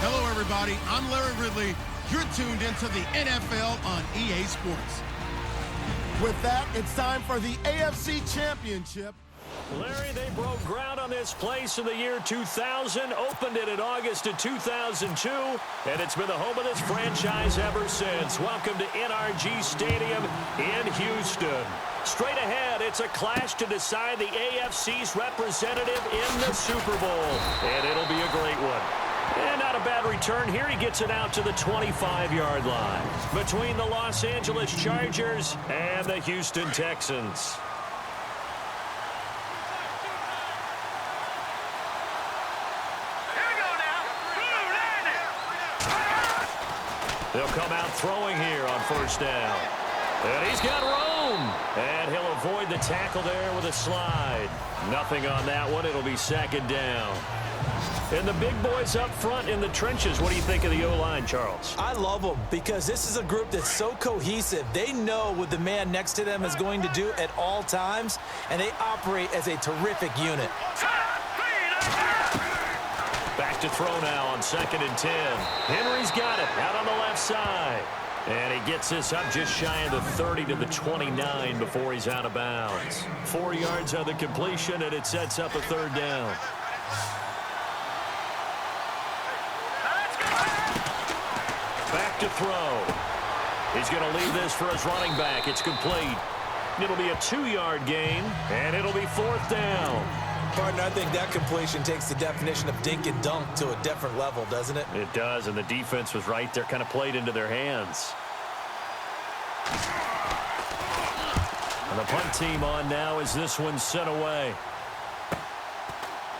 Hello, everybody. I'm Larry Ridley. You're tuned into the NFL on EA Sports. With that, it's time for the AFC Championship. Larry, they broke ground on this place in the year 2000, opened it in August of 2002, and it's been the home of this franchise ever since. Welcome to NRG Stadium in Houston. Straight ahead, it's a clash to decide the AFC's representative in the Super Bowl, and it'll be a great one. And not a bad return here. He gets it out to the 25-yard line between the Los Angeles Chargers and the Houston Texans. They'll come out throwing here on first down. And he's got room. And he'll avoid the tackle there with a slide. Nothing on that one. It'll be second down. And the big boys up front in the trenches. What do you think of the O-line, Charles? I love them because this is a group that's so cohesive. They know what the man next to them is going to do at all times, and they operate as a terrific unit. Back to throw now on 2nd and 10. Henry's got it out on the left side. And he gets this up just shy of the 30 to the 29 before he's out of bounds. 4 yards on the completion, and it sets up a third down. Back to throw. He's going to leave this for his running back. It's complete. It'll be a 2-yard gain, and it'll be 4th down. Partner, I think that completion takes the definition of dink and dunk to a different level, doesn't it? It does, and the defense was right there, kind of played into their hands. And the punt team on now as this one's sent away.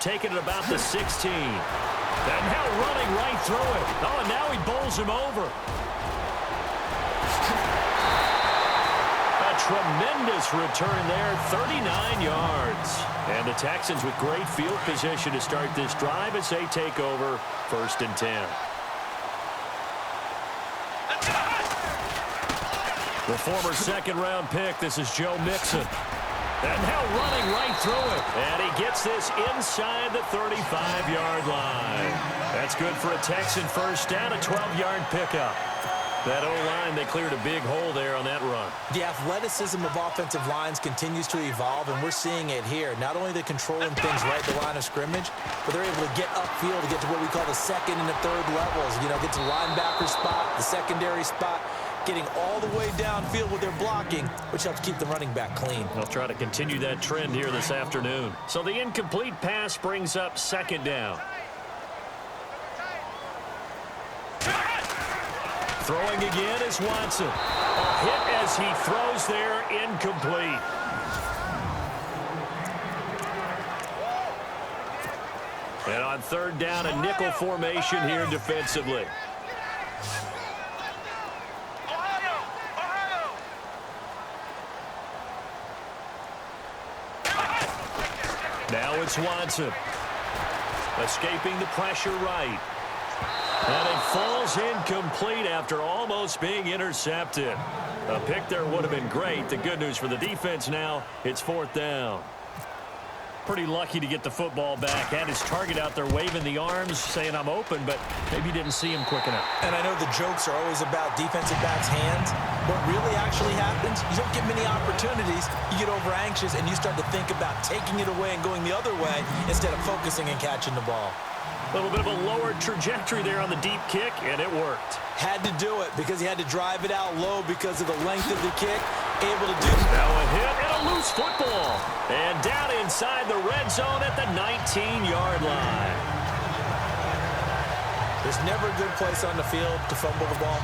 Taking it about the 16. And now running right through it. Oh, and now he bowls him over. A tremendous return there, 39 yards. And the Texans with great field position to start this drive as they take over 1st and 10. The former 2nd-round pick, this is Joe Mixon. And now running right through it. And he gets this inside the 35-yard line. That's good for a Texan first down, a 12-yard pickup. That O-line, they cleared a big hole there on that run. The athleticism of offensive lines continues to evolve, and we're seeing it here. Not only they're controlling things right at the line of scrimmage, but they're able to get upfield to get to what we call the 2nd and the 3rd levels. You know, get to the linebacker spot, the secondary spot, getting all the way downfield with their blocking, which helps keep the running back clean. They'll try to continue that trend here this afternoon. So the incomplete pass brings up 2nd down. Throwing again is Watson. A hit as he throws there, incomplete. And on 3rd down, a nickel formation here defensively. Now it's Watson. Escaping the pressure right. And it falls incomplete after almost being intercepted. A pick there would have been great. The good news for the defense now, it's 4th down. Pretty lucky to get the football back. Had his target out there waving the arms, saying I'm open, but maybe didn't see him quick enough. And I know the jokes are always about defensive backs' hands. What really actually happens, you don't get many opportunities. You get over anxious, and you start to think about taking it away and going the other way instead of focusing and catching the ball. A little bit of a lower trajectory there on the deep kick, and it worked. Had to do it because he had to drive it out low because of the length of the kick. Able to do now a hit and a loose football. And down inside the red zone at the 19-yard line. There's never a good place on the field to fumble the ball.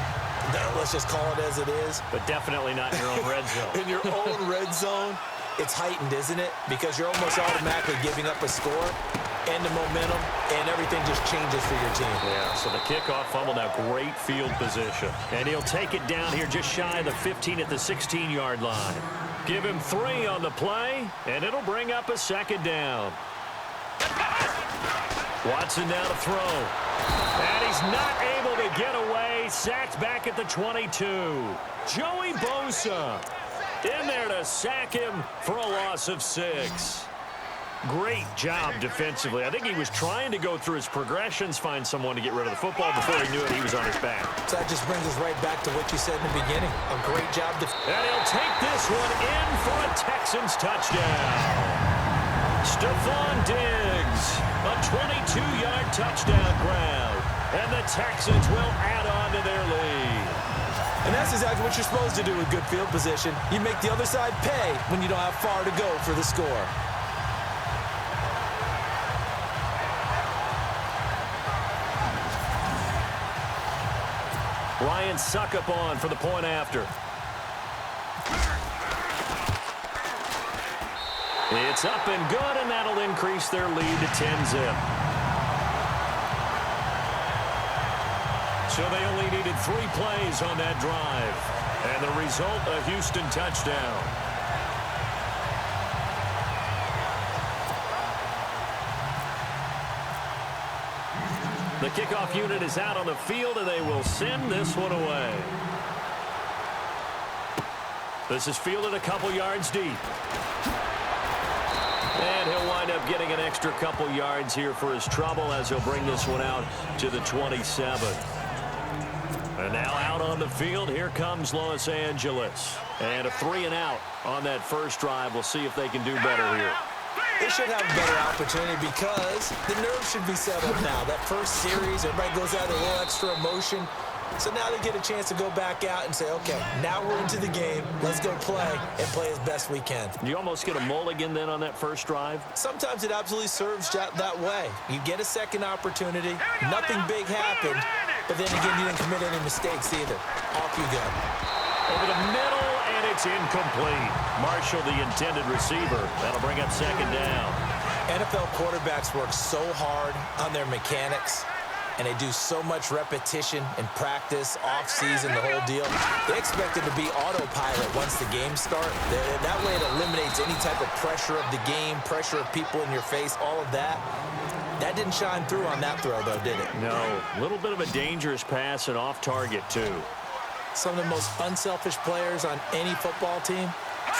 Let's just call it as it is. But definitely not in your own red zone. In your own red zone, it's heightened, isn't it? Because you're almost automatically giving up a score and the momentum, and everything just changes for your team. Yeah, so the kickoff fumble, now great field position. And he'll take it down here just shy of the 15 at the 16-yard line. Give him 3 on the play, and it'll bring up a 2nd down. Watson now to throw. And he's not able to get away. Sacked back at the 22. Joey Bosa in there to sack him for a loss of 6. Great job defensively. I think he was trying to go through his progressions, find someone to get rid of the football. Before he knew it, he was on his back. So that just brings us right back to what you said in the beginning. A great job. And he'll take this one in for a Texans touchdown. Stephon Diggs, a 22-yard touchdown grab. And the Texans will add on to their lead. And that's exactly what you're supposed to do with good field position. You make the other side pay when you don't have far to go for the score. Ryan Suckup on for the point after. It's up and good, and that'll increase their lead to 10-zip. So they only needed 3 plays on that drive. And the result, a Houston touchdown. The kickoff unit is out on the field, and they will send this one away. This is fielded a couple yards deep. And he'll wind up getting an extra couple yards here for his trouble as he'll bring this one out to the 27. And now out on the field, here comes Los Angeles. And a 3-and-out on that first drive. We'll see if they can do better here. They should have a better opportunity because the nerves should be settled now. That first series, everybody goes out with a little extra emotion. So now they get a chance to go back out and say, okay, now we're into the game. Let's go play and play as best we can. You almost get a mulligan then on that first drive? Sometimes it absolutely serves that way. You get a second opportunity. Nothing big happened. But then again, you didn't commit any mistakes either. Off you go. Over the middle, and it's incomplete. Marshall, the intended receiver. That'll bring up second down. NFL quarterbacks work so hard on their mechanics, and they do so much repetition and practice, off-season, the whole deal. They expect it to be autopilot once the games start. That way it eliminates any type of pressure of the game, pressure of people in your face, all of that. That didn't shine through on that throw, though, did it? No. A little bit of a dangerous pass and off target, too. Some of the most unselfish players on any football team,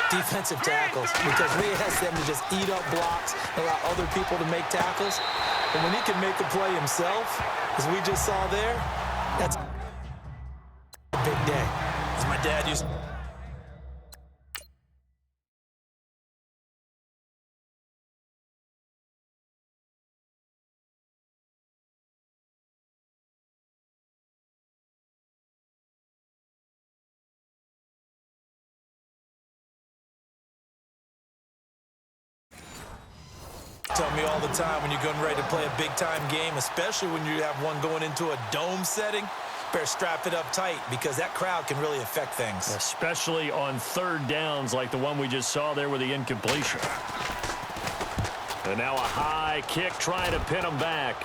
defensive tackles, because we ask them to just eat up blocks, allow other people to make tackles. And when he can make a play himself, as we just saw there, that's a big day. As my dad used to... tell me all the time when you're getting ready to play a big-time game, especially when you have one going into a dome setting, better strap it up tight because that crowd can really affect things. Especially on third downs like the one we just saw there with the incompletion. And now a high kick trying to pin him back.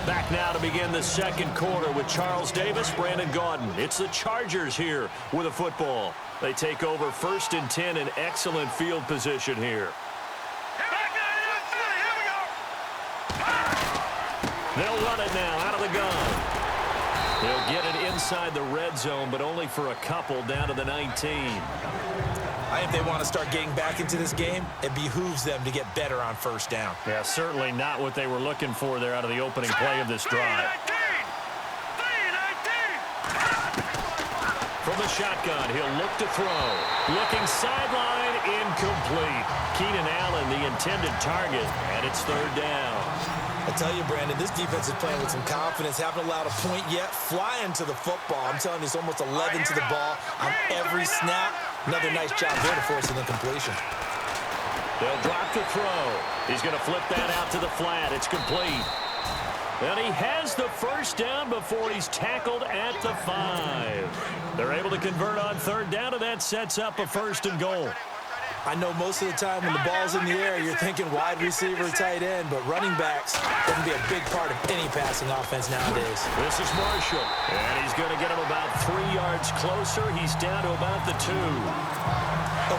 Back now to begin the second quarter with Charles Davis, Brandon Gaudin. It's the Chargers here with a football. They take over 1st and 10 in excellent field position here. They'll run it now out of the gun. They'll get it inside the red zone, but only for a couple down to the 19. I think they want to start getting back into this game. It behooves them to get better on first down. Yeah, certainly not what they were looking for there out of the opening play of this drive. From the shotgun, he'll look to throw. Looking sideline, incomplete. Keenan Allen, the intended target, and it's third down. I tell you, Brandon, this defense is playing with some confidence. Haven't allowed a point yet. Flying to the football. I'm telling you, it's almost 11 to the ball on every snap. Another nice job there to force an incompletion. They'll drop to throw. He's going to flip that out to the flat. It's complete. And he has the first down before he's tackled at the 5. They're able to convert on third down, and that sets up a 1st and goal. I know most of the time when the ball's in the air, you're thinking wide receiver, tight end, but running backs can be a big part of any passing offense nowadays. This is Marshall, and he's going to get him about 3 yards closer. He's down to about the 2.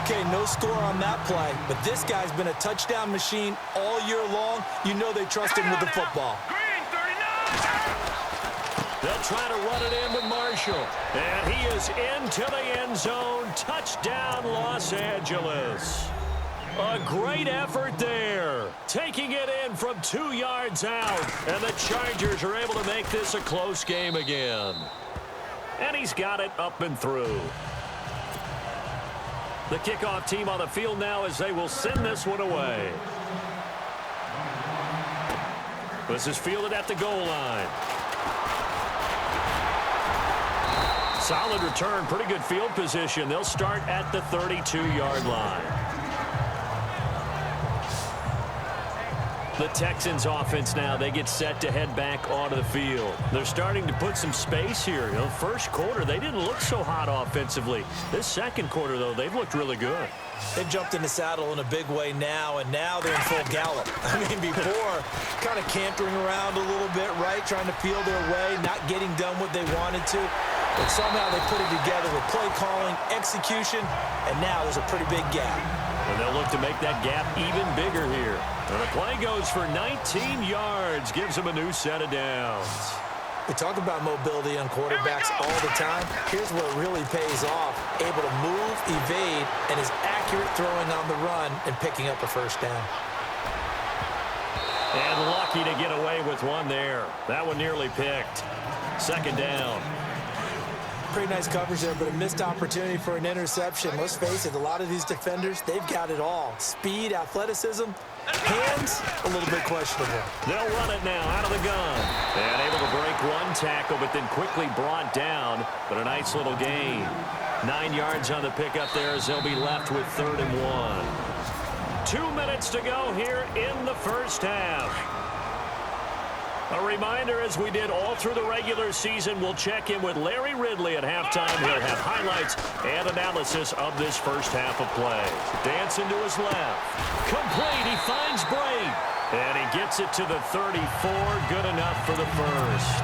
Okay, no score on that play, but this guy's been a touchdown machine all year long. You know they trust him with the football. They'll try to run it in with Marshall. And he is into the end zone. Touchdown, Los Angeles. A great effort there. Taking it in from 2 yards out. And the Chargers are able to make this a close game again. And he's got it up and through. The kickoff team on the field now as they will send this one away. This is fielded at the goal line. Solid return, pretty good field position. They'll start at the 32-yard line. The Texans offense now, they get set to head back onto the field. They're starting to put some space here. You know, first quarter, they didn't look so hot offensively. This second quarter, though, they've looked really good. They've jumped in the saddle in a big way now, and now they're in full gallop. I mean, before, kind of cantering around a little bit, right, trying to feel their way, not getting done what they wanted to. But somehow they put it together with play calling, execution, and now there's a pretty big gap. And they'll look to make that gap even bigger here. And the play goes for 19 yards, gives them a new set of downs. We talk about mobility on quarterbacks all the time. Here's where it really pays off. Able to move, evade, and is accurate throwing on the run and picking up a first down. And lucky to get away with one there. That one nearly picked. Second down. Pretty nice coverage there, but a missed opportunity for an interception. Let's face it, a lot of these defenders, they've got it all. Speed, athleticism, hands, a little bit questionable. They'll run it now out of the gun. And able to break one tackle, but then quickly brought down. But a nice little gain. 9 yards on the pickup there as they'll be left with 3rd and 1. 2 minutes to go here in the first half. A reminder, as we did all through the regular season, we'll check in with Larry Ridley at halftime. He'll have highlights and analysis of this first half of play. Dancing to his left. Complete. He finds Bray. And he gets it to the 34. Good enough for the first.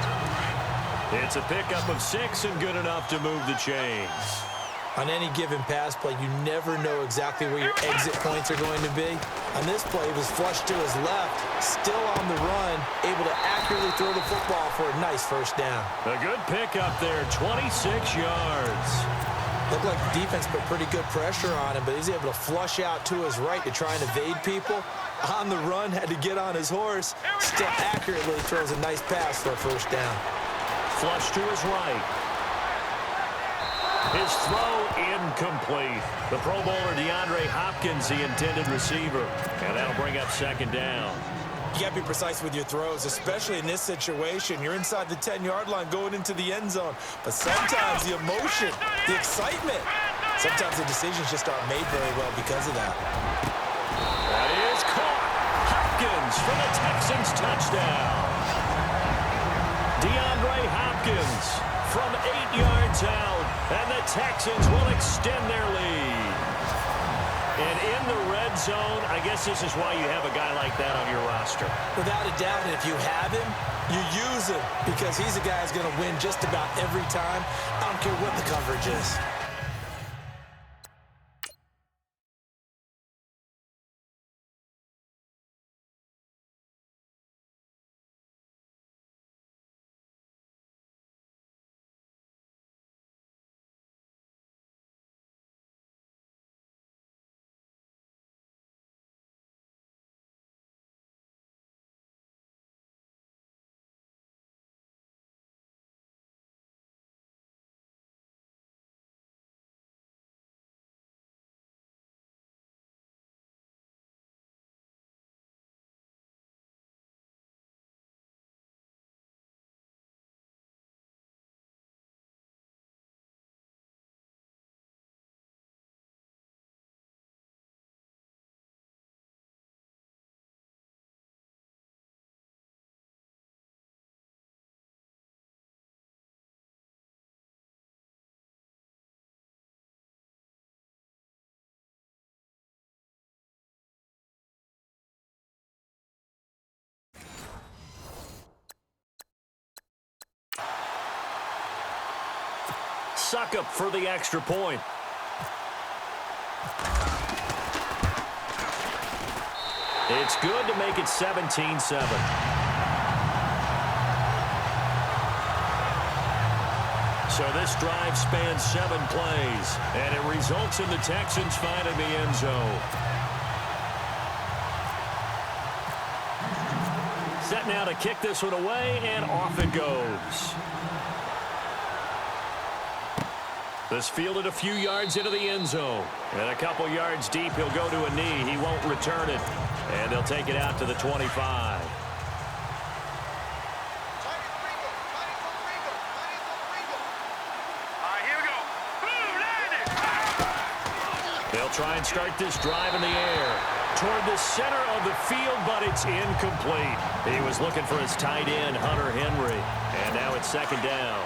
It's a pickup of 6 and good enough to move the chains. On any given pass play, you never know exactly where your exit points are going to be. On this play, he was flushed to his left, still on the run, able to accurately throw the football for a nice first down. A good pickup there, 26 yards. Looked like the defense put pretty good pressure on him, but he's able to flush out to his right to try and evade people. On the run, had to get on his horse, still accurately throws a nice pass for a first down. Flush to his right. His throw incomplete. The Pro Bowler DeAndre Hopkins, the intended receiver. And that'll bring up second down. You got to be precise with your throws, especially in this situation. You're inside the 10-yard line going into the end zone. But sometimes the emotion, the excitement, sometimes the decisions just aren't made very well because of that. That is caught. Hopkins for the Texans touchdown. DeAndre Hopkins from 8 yards out. And the Texans will extend their lead. And in the red zone, I guess this is why you have a guy like that on your roster. Without a doubt, and if you have him, you use him because he's a guy who's going to win just about every time. I don't care what the coverage is. Suck up for the extra point. It's good to make it 17-7. So this drive spans 7 plays, and it results in the Texans finding the end zone. Set now to kick this one away, and off it goes. This fielded a few yards into the end zone. And a couple yards deep, he'll go to a knee. He won't return it. And they'll take it out to the 25. They'll try and start this drive in the air toward the center of the field, but it's incomplete. He was looking for his tight end, Hunter Henry. And now it's second down.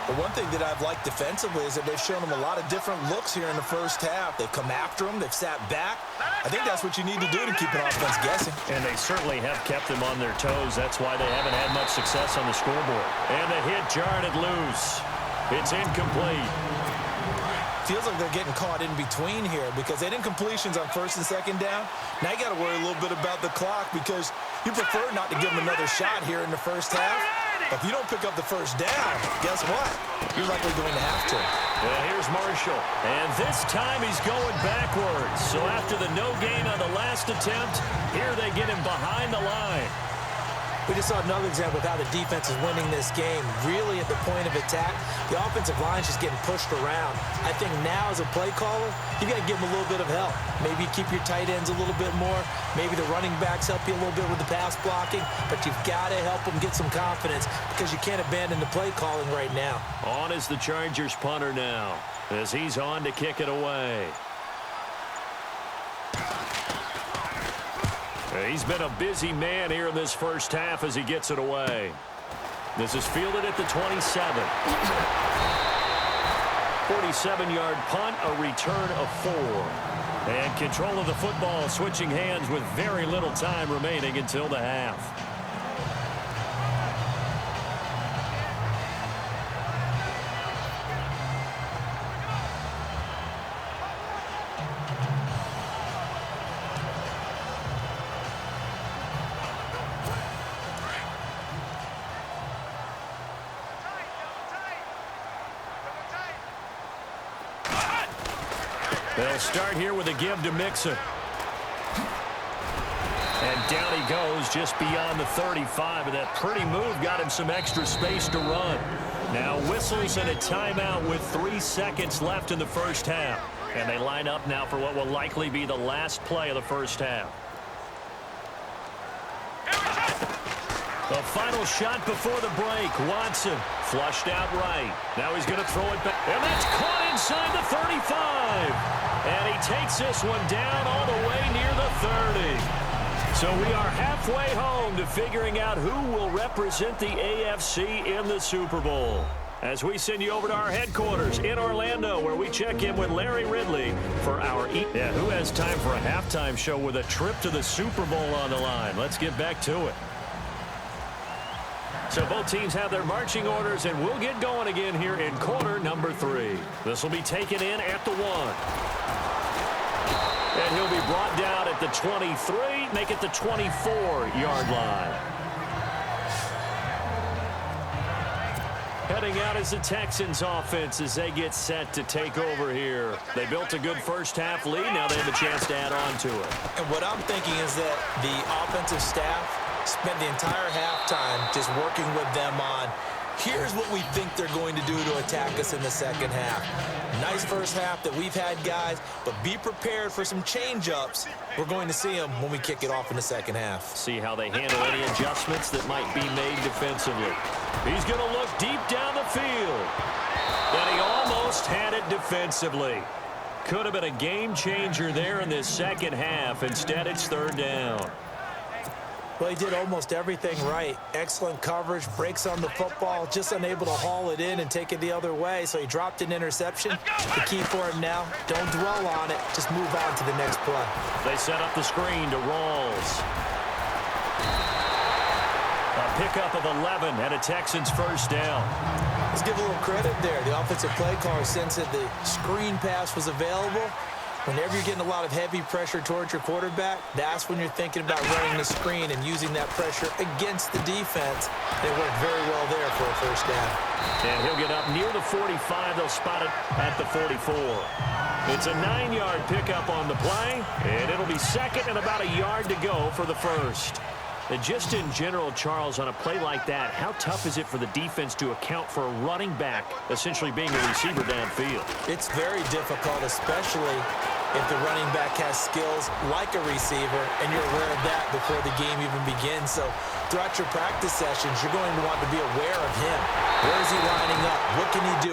The one thing that I've liked defensively is that they've shown him a lot of different looks here in the first half. They've come after him. They've sat back. I think that's what you need to do to keep an offense guessing. And they certainly have kept them on their toes. That's why they haven't had much success on the scoreboard. And the hit jarred it loose. It's incomplete. Feels like they're getting caught in between here because they had incompletions on first and second down. Now you got to worry a little bit about the clock because you prefer not to give them another shot here in the first half. If you don't pick up the first down, guess what? You're likely going to have to. Yeah, here's Marshall. And this time he's going backwards. So after the no gain on the last attempt, here they get him behind the line. We just saw another example of how the defense is winning this game. Really at the point of attack, the offensive line's just getting pushed around. I think now as a play caller, you got to give them a little bit of help. Maybe keep your tight ends a little bit more. Maybe the running backs help you a little bit with the pass blocking. But you've got to help them get some confidence because you can't abandon the play calling right now. On is the Chargers punter now as he's on to kick it away. He's been a busy man here in this first half as he gets it away. This is fielded at the 27. 47-yard punt, a return of 4. And control of the football switching hands with very little time remaining until the half. They'll start here with a give to Mixon. And down he goes just beyond the 35. And that pretty move got him some extra space to run. Now whistles and a timeout with 3 seconds left in the first half. And they line up now for what will likely be the last play of the first half. The final shot before the break. Watson flushed out right. Now he's going to throw it back. And that's caught inside the 35. And he takes this one down all the way near the 30. So we are halfway home to figuring out who will represent the AFC in the Super Bowl. As we send you over to our headquarters in Orlando, where we check in with Larry Ridley for our who has time for a halftime show with a trip to the Super Bowl on the line? Let's get back to it. So both teams have their marching orders, and we'll get going again here in quarter number 3. This will be taken in at the 1. And he'll be brought down at the 23, make it the 24-yard line. Heading out is the Texans offense as they get set to take over here. They built a good first half lead. Now they have a chance to add on to it. And what I'm thinking is that the offensive staff spent the entire halftime just working with them on, here's what we think they're going to do to attack us in the second half. Nice first half that we've had, guys, but be prepared for some change-ups. We're going to see them when we kick it off in the second half. See how they handle any adjustments that might be made defensively. He's going to look deep down the field. And he almost had it defensively. Could have been a game changer there in this second half. Instead, it's third down. Well, he did almost everything right. Excellent coverage, breaks on the football, just unable to haul it in and take it the other way. So he dropped an interception. The key for him now, don't dwell on it. Just move on to the next play. They set up the screen to Rawls. A pickup of 11 and a Texans first down. Let's give a little credit there. The offensive play caller sensed that the screen pass was available. Whenever you're getting a lot of heavy pressure towards your quarterback, that's when you're thinking about running the screen and using that pressure against the defense. They worked very well there for a first down. And he'll get up near the 45. They'll spot it at the 44. It's a 9-yard pickup on the play, and it'll be second and about a yard to go for the first. And just in general, Charles, on a play like that, how tough is it for the defense to account for a running back essentially being a receiver downfield? It's very difficult, especially if the running back has skills like a receiver, and you're aware of that before the game even begins. So throughout your practice sessions, you're going to want to be aware of him. Where is he lining up? What can he do?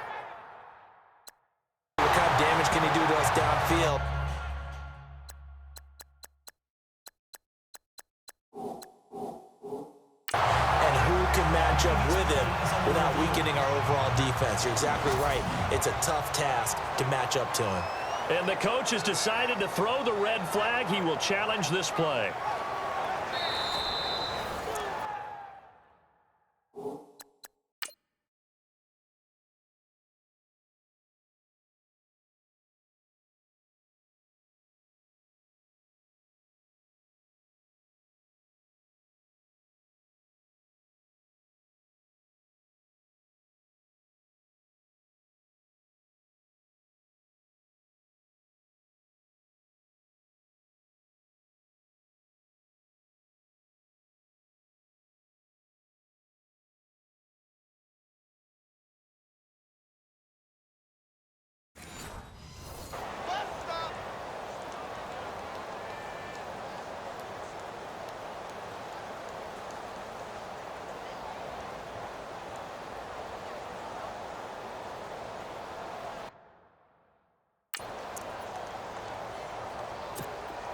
What kind of damage can he do to us downfield? And who can match up with him without weakening our overall defense? You're exactly right. It's a tough task to match up to him. And the coach has decided to throw the red flag. He will challenge this play.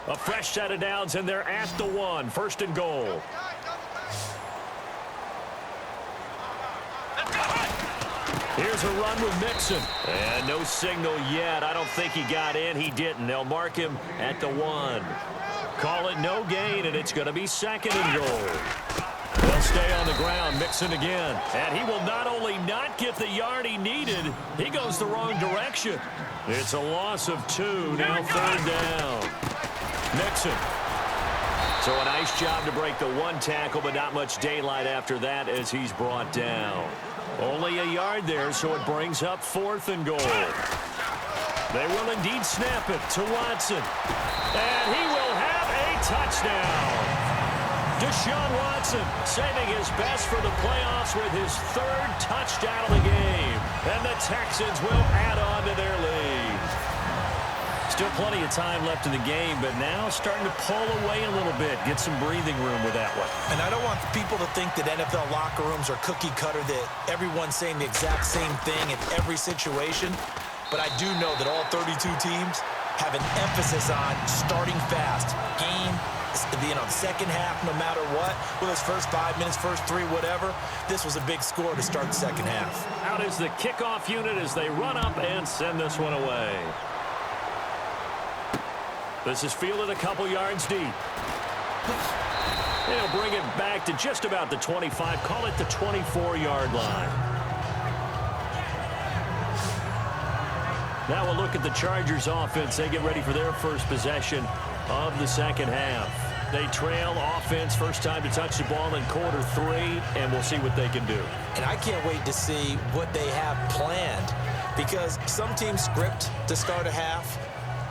A fresh set of downs, and they're at the 1. First and goal. Here's a run with Mixon. And no signal yet. I don't think he got in. He didn't. They'll mark him at the 1. Call it no gain, and it's going to be second and goal. They'll stay on the ground. Mixon again. And he will not only not get the yard he needed, he goes the wrong direction. It's a loss of 2. Now third down. Mixon. So a nice job to break the 1 tackle, but not much daylight after that as he's brought down. Only a yard there, so it brings up 4th and goal. They will indeed snap it to Watson. And he will have a touchdown. Deshaun Watson saving his best for the playoffs with his 3rd touchdown of the game. And the Texans will add on to their lead. Still plenty of time left in the game, but now starting to pull away a little bit, get some breathing room with that one. And I don't want people to think that NFL locker rooms are cookie cutter, that everyone's saying the exact same thing in every situation. But I do know that all 32 teams have an emphasis on starting fast. Game, second half, no matter what. Well, those first 5 minutes, first 3, whatever. This was a big score to start the second half. Out is the kickoff unit as they run up and send this one away. This is fielded a couple yards deep. They'll bring it back to just about the 25. Call it the 24-yard line. Now we'll look at the Chargers offense. They get ready for their first possession of the second half. They trail offense, first time to touch the ball in quarter 3, and we'll see what they can do. And I can't wait to see what they have planned, because some teams script to start a half.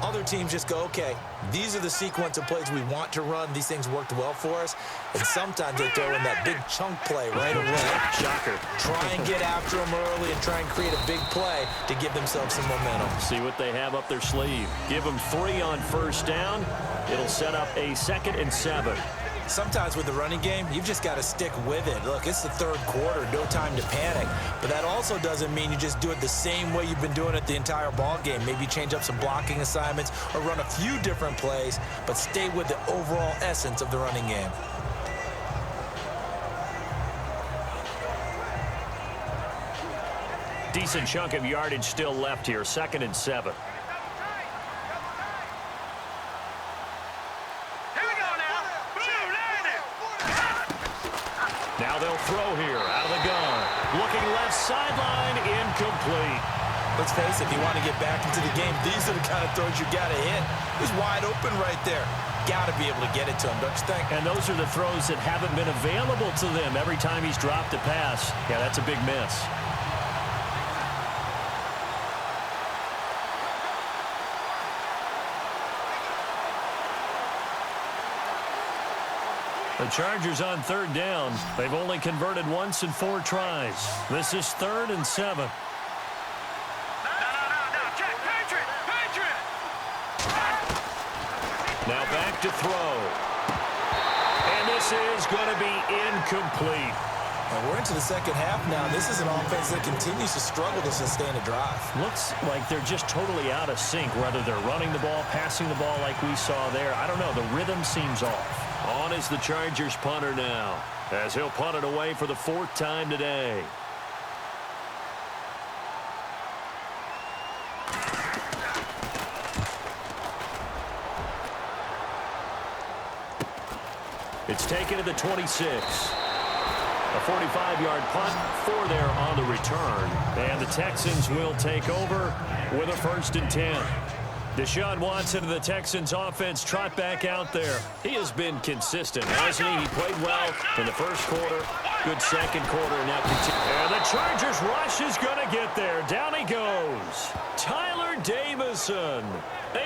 Other teams just go, okay, these are the sequence of plays we want to run. These things worked well for us. And sometimes they throw in that big chunk play right away. Shocker. Try and get after them early and try and create a big play to give themselves some momentum. See what they have up their sleeve. Give them 3 on first down. It'll set up a 2nd and 7. Sometimes with the running game, you've just got to stick with it. Look, it's the 3rd quarter, no time to panic. But that also doesn't mean you just do it the same way you've been doing it the entire ball game. Maybe change up some blocking assignments or run a few different plays, but stay with the overall essence of the running game. Decent chunk of yardage still left here, 2nd and 7. Now they'll throw here out of the gun. Looking left sideline, incomplete. Let's face it, if you want to get back into the game, these are the kind of throws you got to hit. He's wide open right there. Got to be able to get it to him, don't you think? And those are the throws that haven't been available to them every time he's dropped a pass. Yeah, that's a big miss. The Chargers on third down. They've only converted once in 4 tries. This is 3rd and 7. Now back to throw. And this is going to be incomplete. And we're into the second half now. This is an offense that continues to struggle to sustain a drive. Looks like they're just totally out of sync, whether they're running the ball, passing the ball like we saw there. I don't know. The rhythm seems off. On is the Chargers punter now, as he'll punt it away for the 4th time today. It's taken to the 26. A 45-yard punt, 4 there on the return. And the Texans will take over with a 1st and 10. Deshaun Watson of the Texans offense trot back out there. He has been consistent, hasn't he? He played well in the first quarter, good second quarter, and now continues. And the Chargers rush is going to get there. Down he goes. Tyler Davison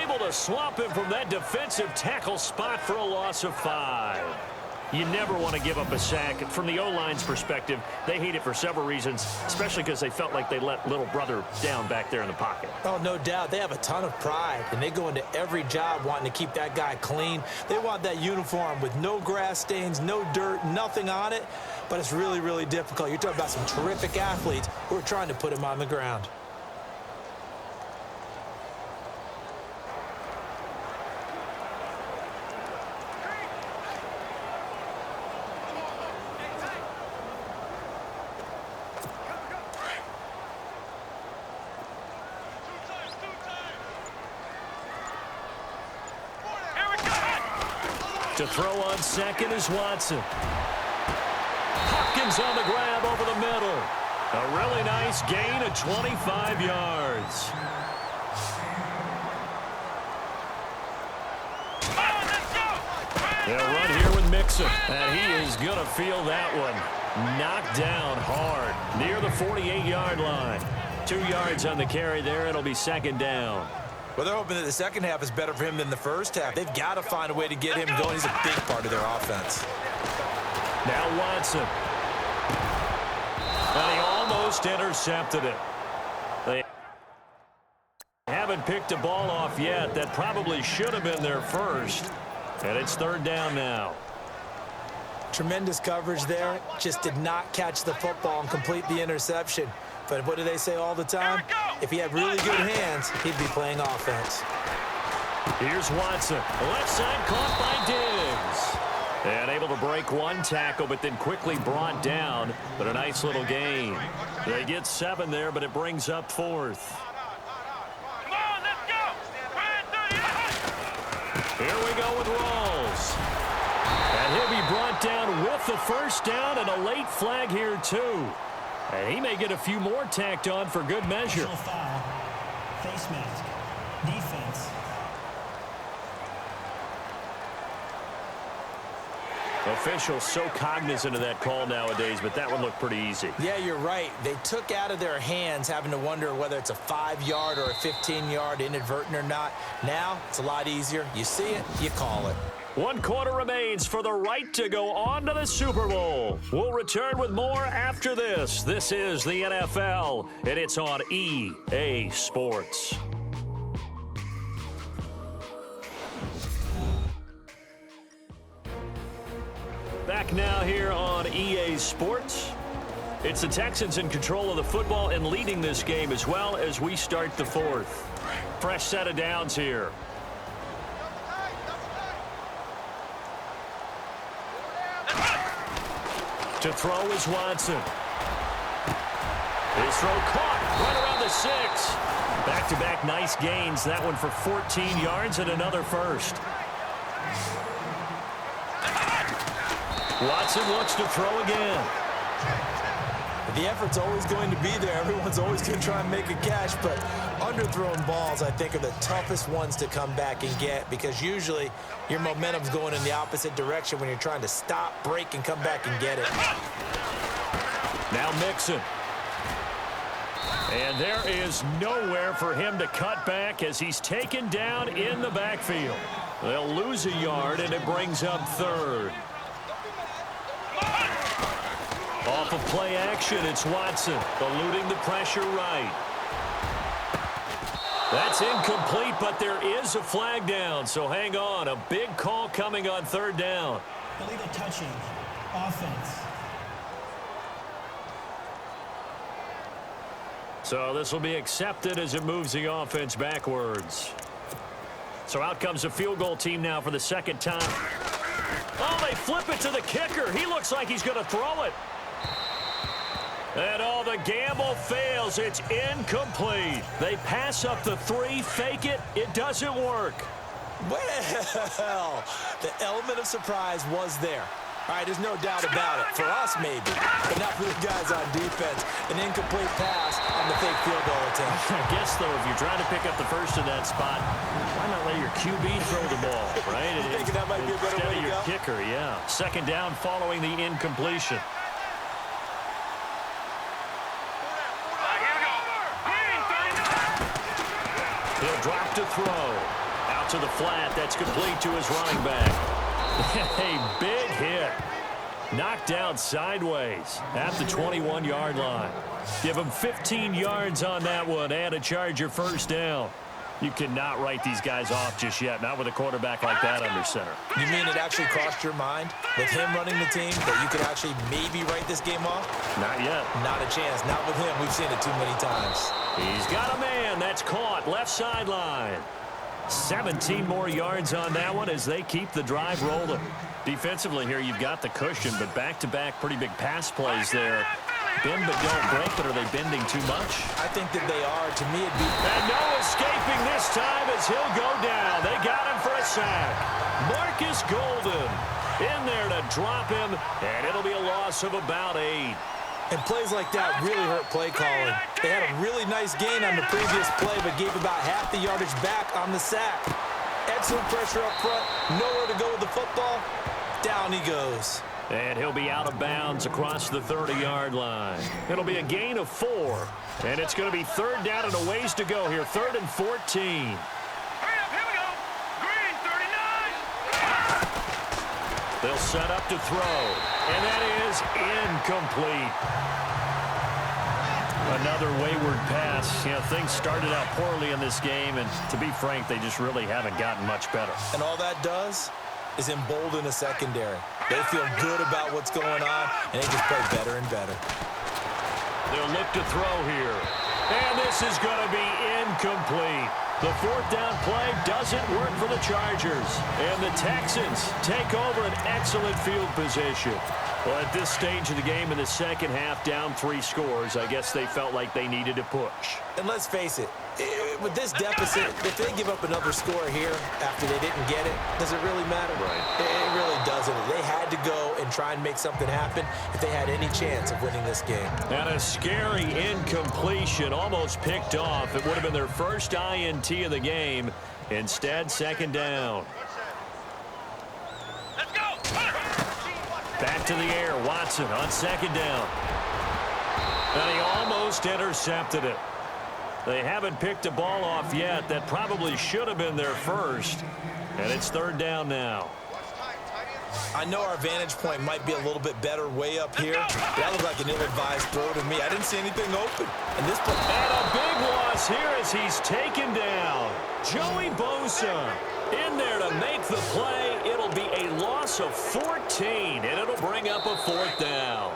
able to swap him from that defensive tackle spot for a loss of 5. You never want to give up a sack. From the O-line's perspective, they hate it for several reasons, especially because they felt like they let little brother down back there in the pocket. Oh, no doubt. They have a ton of pride, and they go into every job wanting to keep that guy clean. They want that uniform with no grass stains, no dirt, nothing on it, but it's really, really difficult. You're talking about some terrific athletes who are trying to put him on the ground. To throw on second is Watson. Hopkins on the grab over the middle. A really nice gain of 25 yards. They'll run here with Mixon. And he is going to feel that one. Knocked down hard near the 48-yard line. 2 yards on the carry there. It'll be 2nd down. Well, they're hoping that the second half is better for him than the first half. They've got to find a way to get him going. He's a big part of their offense. Now Watson. And he almost intercepted it. They haven't picked a ball off yet. That probably should have been their first. And it's 3rd down now. Tremendous coverage there. Just did not catch the football and complete the interception. But what do they say all the time? If he had really good hands, he'd be playing offense. Here's Watson. Left side caught by Diggs. And able to break one tackle, but then quickly brought down. But a nice little gain. They get 7 there, but it brings up 4th. Come on, let's go. Here we go with Rawls. And he'll be brought down with the 1st down and a late flag here, too. And he may get a few more tacked on for good measure. Foul. Face mask. Defense. Officials so cognizant of that call nowadays, but that one looked pretty easy. Yeah, you're right. They took out of their hands having to wonder whether it's a 5-yard or a 15-yard inadvertent or not. Now, it's a lot easier. You see it, you call it. 1 quarter remains for the right to go on to the Super Bowl. We'll return with more after this. This is the NFL, and it's on EA Sports. Back now here on EA Sports. It's the Texans in control of the football and leading this game as well as we start the 4th. Fresh set of downs here. To throw is Watson. His throw caught right around the 6. Back-to-back nice gains. That one for 14 yards and another first. Watson looks to throw again. The effort's always going to be there. Everyone's always going to try and make a catch, but underthrown balls, I think, are the toughest ones to come back and get because usually your momentum's going in the opposite direction when you're trying to stop, break, and come back and get it. Now Mixon. And there is nowhere for him to cut back as he's taken down in the backfield. They'll lose a yard, and it brings up third. Off of play action, it's Watson, eluding the pressure right. That's incomplete, but there is a flag down, so hang on. A big call coming on third down. Illegal touching. Offense. So this will be accepted as it moves the offense backwards. So out comes the field goal team now for the second time. Oh, they flip it to the kicker. He looks like he's going to throw it. And all the gamble fails. It's incomplete. They pass up the 3, fake it. It doesn't work. Well, the element of surprise was there. All right, there's no doubt about it. For us, maybe, but not for the guys on defense. An incomplete pass on the fake field goal attempt. I guess, though, if you're trying to pick up the first in that spot, why not let your QB throw the ball, right? You think that might be a better way to your go? Kicker, yeah. Second down following the incompletion. He'll drop to throw. Out to the flat. That's complete to his running back. A big hit. Knocked down sideways at the 21-yard line. Give him 15 yards on that one and a Charger first down. You cannot write these guys off just yet, not with a quarterback like that under center. You mean it actually crossed your mind with him running the team that you could actually maybe write this game off? Not yet. Not a chance. Not with him. We've seen it too many times. He's got a man. That's caught. Left sideline. 17 more yards on that one as they keep the drive rolling. Defensively here, you've got the cushion, but back-to-back pretty big pass plays there. Bend but don't break, but are they bending too much? I think that they are. To me, it'd be... And no escaping this time as he'll go down. They got him for a sack. Marcus Golden in there to drop him, and it'll be a loss of about 8. And plays like that really hurt play calling. They had a really nice gain on the previous play, but gave about half the yardage back on the sack. Excellent pressure up front. Nowhere to go with the football. Down he goes. And he'll be out of bounds across the 30-yard line. It'll be a gain of 4. And it's going to be third down and a ways to go here. 3rd and 14. Hurry up, here we go. Green, 39. They'll set up to throw. And that is incomplete. Another wayward pass. You know, things started out poorly in this game, and to be frank, they just really haven't gotten much better. And all that does is embolden a secondary. They feel good about what's going on, and they just play better and better. They'll look to throw here. And this is going to be incomplete. The 4th down play doesn't work for the Chargers. And the Texans take over an excellent field position. Well, at this stage of the game in the second half, down 3 scores, I guess they felt like they needed to push. And let's face it, with this deficit, if they give up another score here after they didn't get it, does it really matter? Right. It really doesn't. They had to go and try and make something happen if they had any chance of winning this game. And a scary incompletion, almost picked off. It would have been their first INT of the game. Instead, second down. Let's go. Back to the air, Watson on second down. And he almost intercepted it. They haven't picked a ball off yet. That probably should have been their first. And it's third down now. I know our vantage point might be a little bit better way up here, but that looked like an ill-advised throw to me. I didn't see anything open. And this play... And a big loss here as he's taken down. Joey Bosa in there to make the play. It'll be a loss of 14, and it'll bring up a 4th down.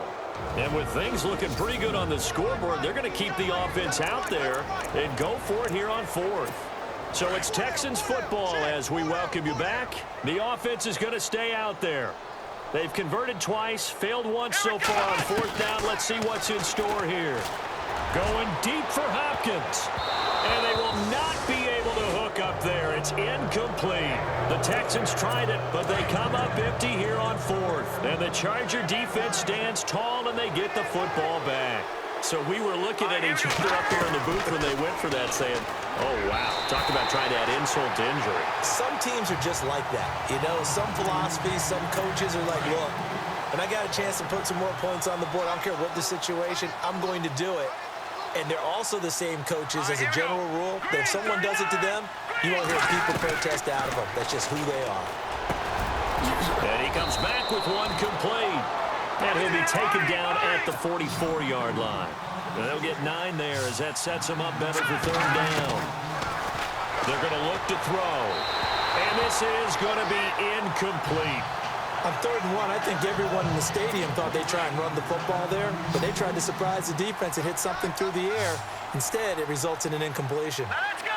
And with things looking pretty good on the scoreboard, they're going to keep the offense out there and go for it here on 4th. So it's Texans football as we welcome you back. The offense is going to stay out there. They've converted twice, failed once so far on 4th down. Let's see what's in store here. Going deep for Hopkins. And they will not be able to hook up there. It's incomplete. The Texans tried it, but they come up empty here on fourth. And the Charger defense stands tall, and they get the football back. So we were looking at each other up here in the booth when they went for that, saying, oh, wow. Talk about trying to add insult to injury. Some teams are just like that. You know, some philosophies, some coaches are like, look, when I got a chance to put some more points on the board, I don't care what the situation, I'm going to do it. And they're also the same coaches as a general rule that if someone does it to them, you won't hear people protest out of them. That's just who they are. And he comes back with one complete. And he'll be taken down at the 44-yard line. And they'll get 9 there as that sets them up better for third down. They're going to look to throw. And this is going to be incomplete. On 3rd and 1, I think everyone in the stadium thought they'd try and run the football there, but they tried to surprise the defense and hit something through the air. Instead, it results in an incompletion. Let's go.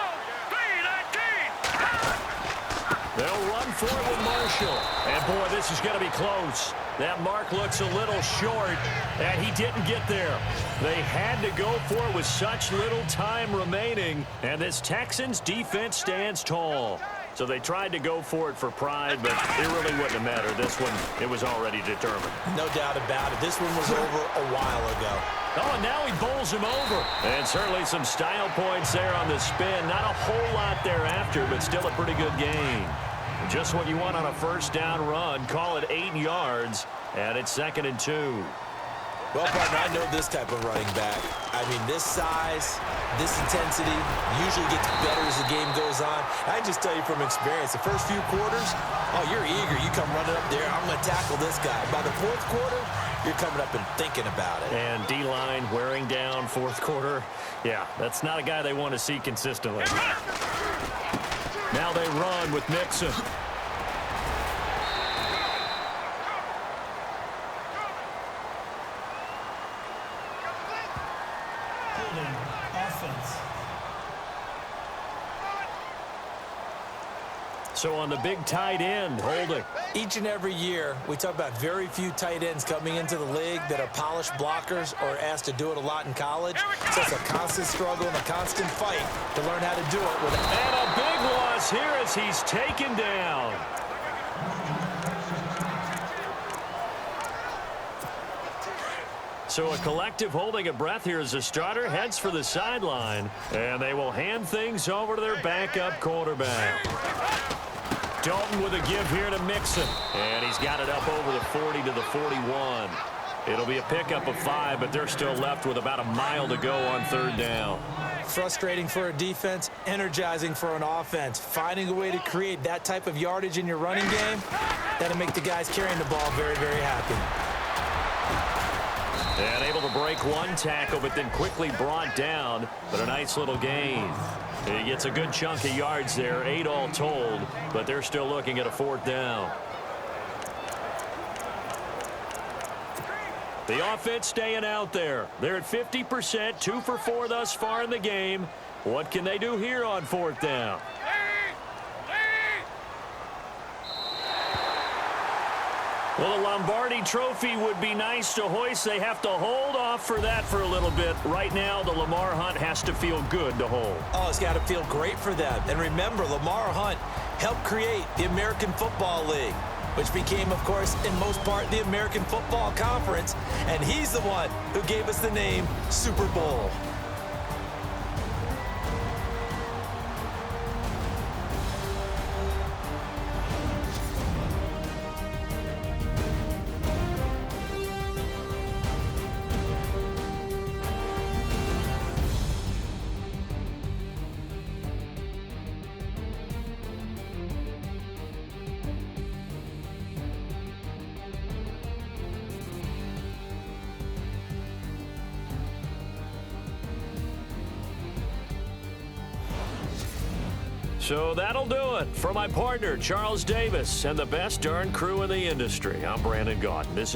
3-19. They'll run for it with Marshall. And, boy, this is going to be close. That mark looks a little short, and he didn't get there. They had to go for it with such little time remaining, and this Texans defense stands tall. So they tried to go for it for pride, but it really wouldn't have mattered. This one, it was already determined. No doubt about it. This one was over a while ago. Oh, and now he bowls him over. And certainly some style points there on the spin. Not a whole lot thereafter, but still a pretty good game. Just what you want on a first down run. Call it 8 yards, and it's 2nd and 2. Well, partner, I know this type of running back. I mean, this size, this intensity usually gets better as the game goes on. I just tell you from experience, the first few quarters, oh, you're eager. You come running up there, I'm going to tackle this guy. By the 4th quarter, you're coming up and thinking about it. And D-line wearing down 4th quarter. Yeah, that's not a guy they want to see consistently. Now they run with Mixon. Offense. So on the big tight end, holding. Each and every year, we talk about very few tight ends coming into the league that are polished blockers or asked to do it a lot in college. So it's a constant struggle and a constant fight to learn how to do it. And a big loss here as he's taken down. So a collective holding a breath here as the starter heads for the sideline. And they will hand things over to their backup quarterback. Dalton with a give here to Mixon. And he's got it up over the 40 to the 41. It'll be a pickup of 5, but they're still left with about a mile to go on 3rd down. Frustrating for a defense, energizing for an offense. Finding a way to create that type of yardage in your running game, that'll make the guys carrying the ball very, very happy. And able to break one tackle, but then quickly brought down. But a nice little gain. He gets a good chunk of yards there, 8 all told, but they're still looking at a 4th down. The offense staying out there. They're at 50%, 2 for 4 thus far in the game. What can they do here on 4th down? Well, the Lombardi Trophy would be nice to hoist. They have to hold off for that for a little bit. Right now, the Lamar Hunt has to feel good to hold. Oh, it's got to feel great for them. And remember, Lamar Hunt helped create the American Football League, which became, of course, in most part, the American Football Conference. And he's the one who gave us the name Super Bowl. So that'll do it. For my partner, Charles Davis, and the best darn crew in the industry, I'm Brandon Gaudin. This is